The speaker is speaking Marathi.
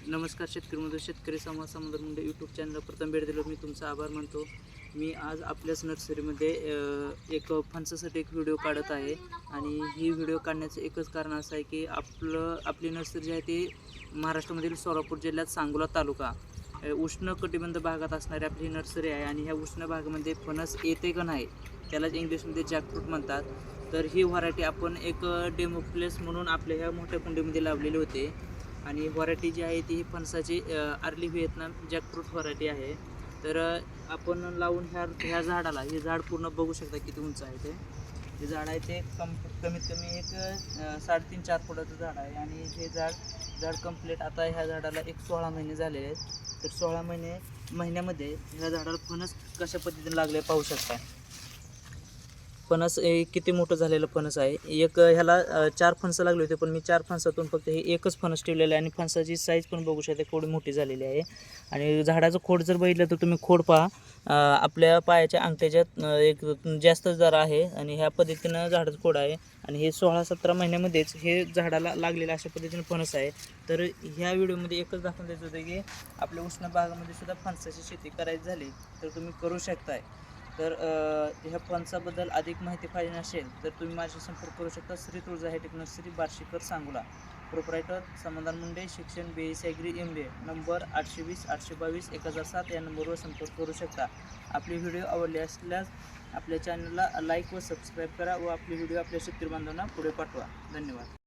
नमस्कार शेतकरी संवाद समुद्र मुंडे यूट्यूब चॅनलला प्रथम भेट दिलं मी तुमचा आभार मानतो। मी आज आपल्याच नर्सरीमध्ये एक फणसासाठी एक व्हिडिओ काढत आहे आणि ही व्हिडिओ काढण्याचं एकच कारण असं आहे की आपली नर्सरी जी आहे ती महाराष्ट्रामधील सोलापूर जिल्ह्यात सांगोला तालुका उष्ण कटिबंध भागात असणारी आपली ही नर्सरी आहे आणि ह्या उष्ण भागामध्ये फणस येते का नाही त्यालाच इंग्लिशमध्ये जॅकफ्रूट म्हणतात। तर ही व्हरायटी आपण एक डेमो प्लेस म्हणून आपल्या ह्या मोठ्या कुंडीमध्ये लावलेली होते आणि व्हरायटी जी आहे ती फणसाची अर्ली व्हिएतनाम जॅकफ्रूट व्हरायटी आहे। तर आपण लावून ह्या झाडाला हे झाड पूर्ण बघू शकता किती उंच आहे ते झाड आहे ते कमीत कमी एक 3.5-4 फुटाचं झाड आहे आणि हे झाड कंप्लीट आता ह्या झाडाला एक 16 महिने झालेले आहेत। तर 16 महिन्यामध्ये ह्या झाडाला फणस कशा पद्धतीने लागले पाहू शकता। फणस किती मोठं झालेलं फणस आहे। एक ह्याला 4 फणसं लागले होते पण मी 4 फणसातून फक्त हे एकच फणस ठेवलेलं आहे आणि फणसाची साईज पण बघू शकता थोडी मोठी झालेली आहे। आणि झाडाचं खोड जर बघितलं तर तुम्ही खोड पहा आपल्या पायाच्या अंगठ्याच्या एक जास्त जरा आहे आणि ह्या पद्धतीनं झाडाचं खोड आहे आणि हे 16-17 महिन्यामध्येच हे झाडाला लागलेलं अशा पद्धतीनं फणस आहे। तर ह्या व्हिडिओमध्ये एकच दाखवून द्यायचं होतं की आपल्या उष्ण भागामध्ये सुद्धा फणसाची शेती करायची झाली तर तुम्ही करू शकताय। तर ह्या फणसाबद्दल अधिक माहिती पाहिजे असेल तर तुम्ही माझ्याशी संपर्क करू शकता। Shri Tulja hi tech nursery Barshikar Sangola, proprietor समाधान मुंडे, शिक्षण BSc ॲग्री MBA, नंबर 820-822-1007 या नंबरवर संपर्क करू शकता। आपली व्हिडिओ आवडली असल्यास आपल्या चॅनलला लाईक व सबस्क्राईब करा व आपली व्हिडिओ आपल्या शेतकरी बांधवांना पुढे पाठवा। धन्यवाद।